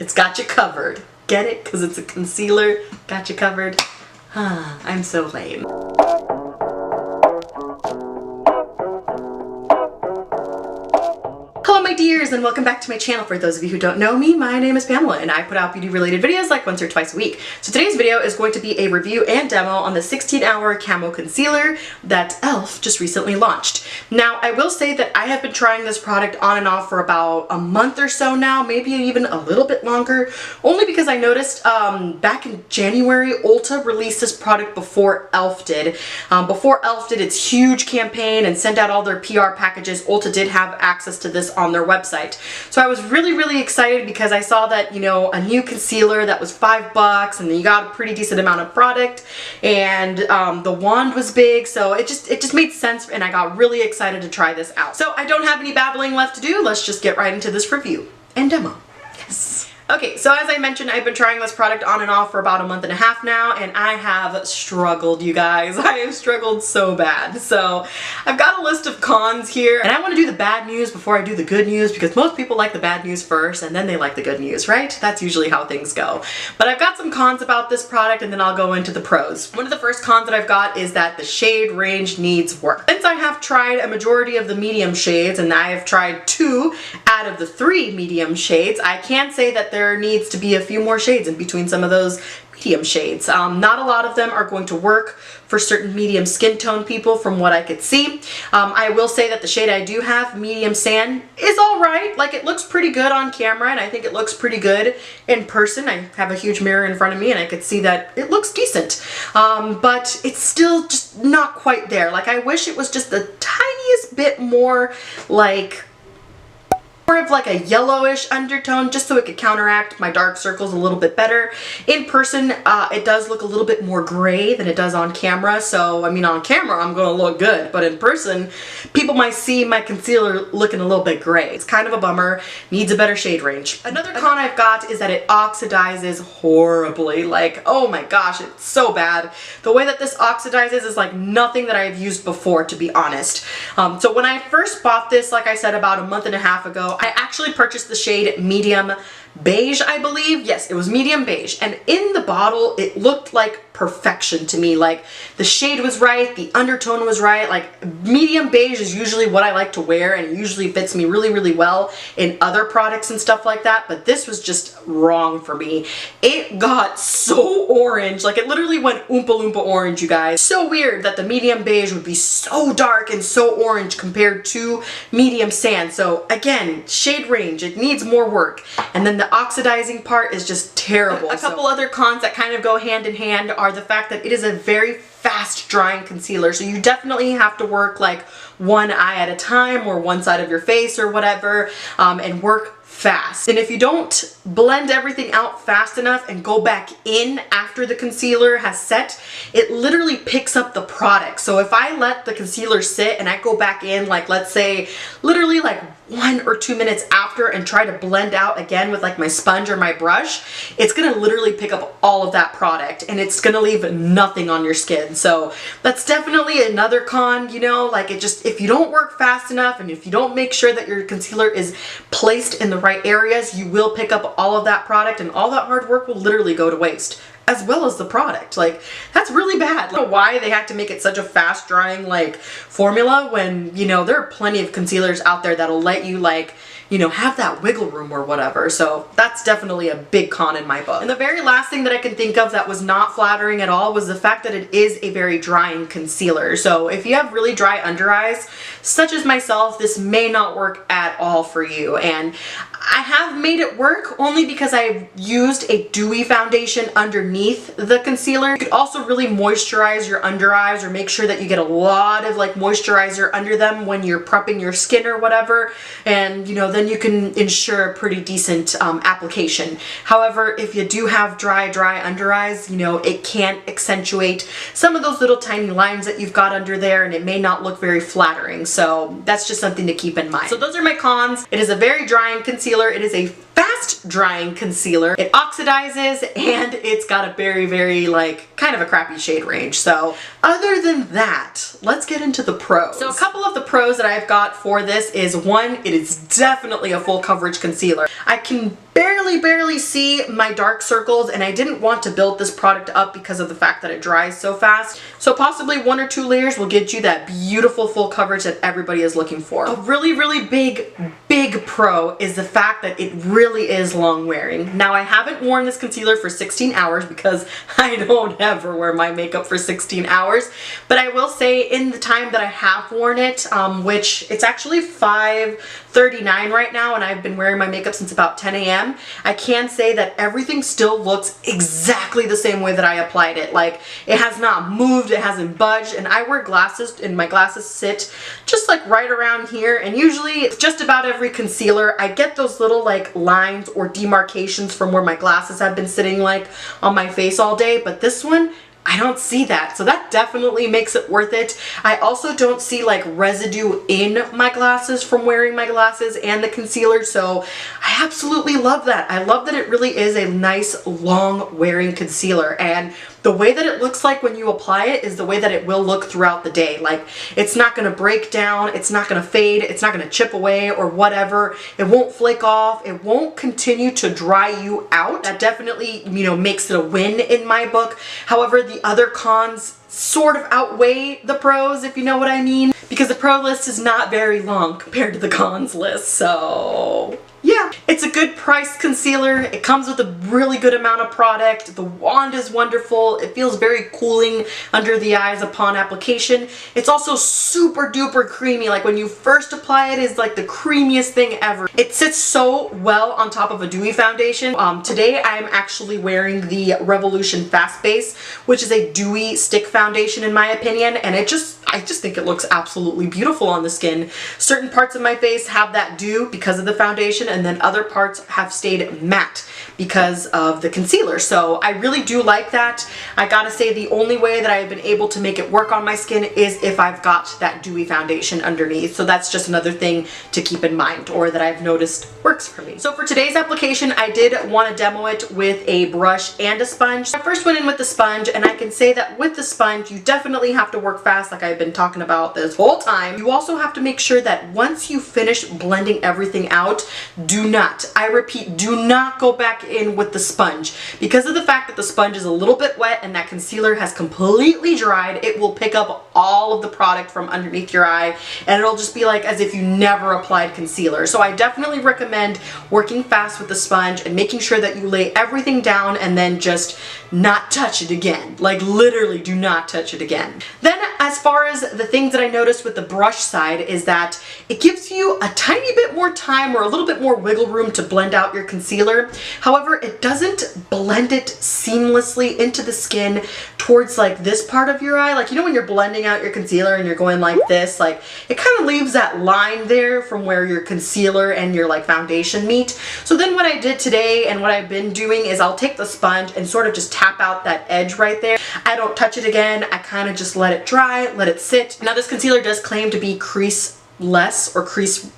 It's got you covered. Get it? Because it's a concealer. Got you covered. I'm so lame. Hello my dears and welcome back to my channel. For those of you who don't know me, my name is Pamela and I put out beauty related videos like once or twice a week. So today's video is going to be a review and demo on the 16Hr Camo Concealer that E.L.F just recently launched. Now I will say that I have been trying this product on and off for about a month or so now, maybe even a little bit longer, only because I noticed back in January Ulta released this product before E.L.F did. Before E.L.F did its huge campaign and sent out all their PR packages, Ulta did have access to this on their website. So I was really excited because I saw that, you know, a new concealer that was $5 and then you got a pretty decent amount of product and the wand was big, so it just made sense and I got really excited to try this out. So I don't have any babbling left to do, let's just get right into this review and demo. Yes. Okay, so as I mentioned, I've been trying this product on and off for about a month and a half now, and I have struggled, you guys. I have struggled so bad. So I've got a list of cons here, and I want to do the bad news before I do the good news because most people like the bad news first, and then they like the good news, right? That's usually how things go. But I've got some cons about this product, and then I'll go into the pros. One of the first cons that I've got is that the shade range needs work. Since I have tried a majority of the medium shades, and I have tried 2 out of the 3 medium shades, I can say that there needs to be a few more shades in between some of those medium shades. Not a lot of them are going to work for certain medium skin tone people from what I could see. I will say that the shade I do have, medium sand, is alright. Like, it looks pretty good on camera and I think it looks pretty good in person. I have a huge mirror in front of me and I could see that it looks decent. But it's still just not quite there. Like, I wish it was just the tiniest bit more like more of like a yellowish undertone just so it could counteract my dark circles a little bit better. In person, it does look a little bit more gray than it does on camera. So, I mean, on camera, I'm going to look good, but in person, people might see my concealer looking a little bit gray. It's kind of a bummer, needs a better shade range. Another con I've got is that it oxidizes horribly. Like, oh my gosh, it's so bad. The way that this oxidizes is like nothing that I've used before, to be honest. So when I first bought this, like I said, about a month and a half ago, I actually purchased the shade medium beige, I believe. Yes, it was medium beige. And in the bottle, it looked like perfection to me. Like, the shade was right, the undertone was right. Like, medium beige is usually what I like to wear and it usually fits me really well in other products and stuff like that. But this was just wrong for me. It got so orange. Like, it literally went Oompa Loompa orange, you guys. So weird that the medium beige would be so dark and so orange compared to medium sand. So again, shade range, it needs more work. And then the oxidizing part is just terrible. A couple other cons that kind of go hand in hand are the fact that it is a very fast drying concealer, so you definitely have to work like one eye at a time or one side of your face or whatever, and work fast. And if you don't blend everything out fast enough and go back in after the concealer has set, it literally picks up the product. So if I let the concealer sit and I go back in, like, let's say literally like 1 or 2 minutes after and try to blend out again with like my sponge or my brush, it's gonna literally pick up all of that product and it's gonna leave nothing on your skin. So that's definitely another con, you know, like, it just, if you don't work fast enough and if you don't make sure that your concealer is placed in the right areas, you will pick up all of that product and all that hard work will literally go to waste, as well as the product. Like, that's really bad. I don't know why they had to make it such a fast drying like formula when, you know, there are plenty of concealers out there that'll let you, like, you know, have that wiggle room or whatever. So that's definitely a big con in my book. And the very last thing that I can think of that was not flattering at all was the fact that it is a very drying concealer. So if you have really dry under eyes, such as myself, this may not work at all for you. And I have made it work only because I've used a dewy foundation underneath the concealer. You could also really moisturize your under eyes or make sure that you get a lot of like moisturizer under them when you're prepping your skin or whatever. And, you know, then you can ensure a pretty decent application. However, if you do have dry under eyes, you know, it can accentuate some of those little tiny lines that you've got under there and it may not look very flattering. So that's just something to keep in mind. So those are my cons. It is a very drying concealer. It is a fast drying concealer. It oxidizes and it's got a very, very like kind of a crappy shade range. So other than that, let's get into the pros. So a couple of the pros that I've got for this is one, it is definitely a full coverage concealer. I can barely see my dark circles, and I didn't want to build this product up because of the fact that it dries so fast. So possibly 1 or 2 layers will get you that beautiful full coverage that everybody is looking for. A really big pro is the fact that it really is long wearing. Now I haven't worn this concealer for 16 hours because I don't ever wear my makeup for 16 hours, but I will say in the time that I have worn it, which it's actually 5:39 right now, and I've been wearing my makeup since about 10 a.m. I can say that everything still looks exactly the same way that I applied it. Like, it has not moved, it hasn't budged, and I wear glasses, and my glasses sit just like right around here, and usually just about every concealer I get those little like lines or demarcations from where my glasses have been sitting like on my face all day, but this one, I don't see that, so that definitely makes it worth it. I also don't see like residue in my glasses from wearing my glasses and the concealer, so I absolutely love that. I love that it really is a nice long wearing concealer, and the way that it looks like when you apply it is the way that it will look throughout the day. Like, it's not gonna break down, it's not gonna fade, it's not gonna chip away or whatever. It won't flake off, it won't continue to dry you out. That definitely, you know, makes it a win in my book. However, the other cons sort of outweigh the pros, if you know what I mean, because the pro list is not very long compared to the cons list, so yeah. It's a good priced concealer. It comes with a really good amount of product. The wand is wonderful. It feels very cooling under the eyes upon application. It's also super duper creamy. Like, when you first apply it, it's like the creamiest thing ever. It sits so well on top of a dewy foundation. Today I'm actually wearing the Revolution Fast Base, which is a dewy stick foundation in my opinion, and I just think it looks absolutely beautiful on the skin. Certain parts of my face have that dew because of the foundation, and then other parts have stayed matte because of the concealer. So I really do like that. I gotta say, the only way that I've been able to make it work on my skin is if I've got that dewy foundation underneath. So that's just another thing to keep in mind, or that I've noticed works for me. So for today's application, I did want to demo it with a brush and a sponge. I first went in with the sponge, and I can say that with the sponge, you definitely have to work fast, like I've been talking about this whole time. You also have to make sure that once you finish blending everything out, do not, I repeat, do not go back in with the sponge. Because of the fact that the sponge is a little bit wet and that concealer has completely dried, it will pick up all of the product from underneath your eye, and it'll just be like as if you never applied concealer. So I definitely recommend working fast with the sponge and making sure that you lay everything down and then just not touch it again. Like, literally do not touch it again. Then as far as the things that I noticed with the brush side is that it gives you a tiny bit more time or a little bit more wiggle room to blend out your concealer. However, it doesn't blend it seamlessly into the skin towards like this part of your eye. Like, you know when you're blending out your concealer and you're going like this, like it kind of leaves that line there from where your concealer and your like foundation meet. So then what I did today and what I've been doing is I'll take the sponge and sort of just tap out that edge right there. I don't touch it again. I kind of just let it dry, let it sit. Now this concealer does claim to be crease-less or crease,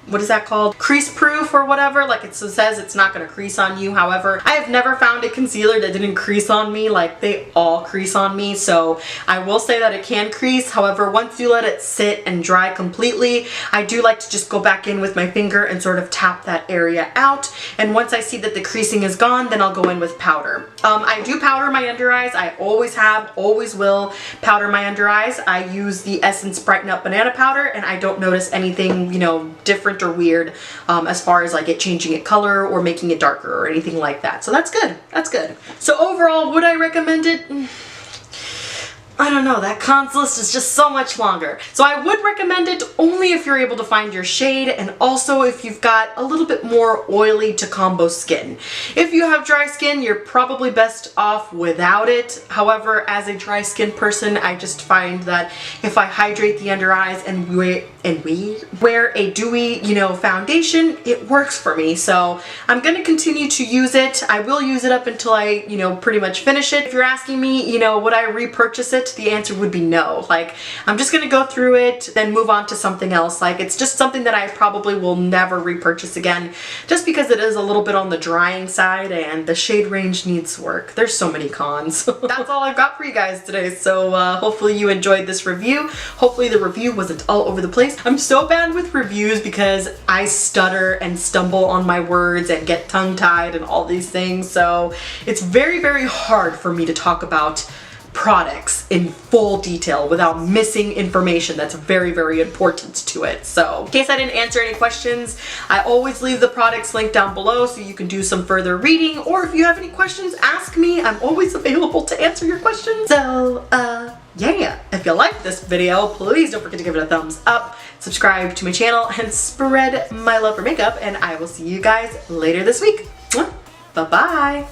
what is that called? Crease proof or whatever. Like, it says it's not going to crease on you. However, I have never found a concealer that didn't crease on me. Like, they all crease on me. So I will say that it can crease. However, once you let it sit and dry completely, I do like to just go back in with my finger and sort of tap that area out. And once I see that the creasing is gone, then I'll go in with powder. I do powder my under eyes. I always have, always will powder my under eyes. I use the Essence Brighten Up Banana Powder, and I don't notice anything, you know, different or weird as far as like it changing it color or making it darker or anything like that. So that's good. That's good. So overall, would I recommend it? I don't know, that cons list is just so much longer. So I would recommend it only if you're able to find your shade, and also if you've got a little bit more oily to combo skin. If you have dry skin, you're probably best off without it. However, as a dry skin person, I just find that if I hydrate the under eyes and wear a dewy, you know, foundation, it works for me. So I'm gonna continue to use it. I will use it up until I, you know, pretty much finish it. If you're asking me, you know, would I repurchase it? it, the answer would be no. Like, I'm just gonna go through it, then move on to something else. Like, it's just something that I probably will never repurchase again, just because it is a little bit on the drying side and the shade range needs work. There's so many cons. That's all I've got for you guys today, so hopefully you enjoyed this review. Hopefully the review wasn't all over the place. I'm so bad with reviews because I stutter and stumble on my words and get tongue-tied and all these things, so it's very, very hard for me to talk about products in full detail without missing information that's very, very important to it. So in case I didn't answer any questions, I always leave the products linked down below so you can do some further reading, or if you have any questions, ask me. I'm always available to answer your questions. So yeah, if you liked this video, please don't forget to give it a thumbs up, subscribe to my channel, and spread my love for makeup, and I will see you guys later this week. Bye-bye.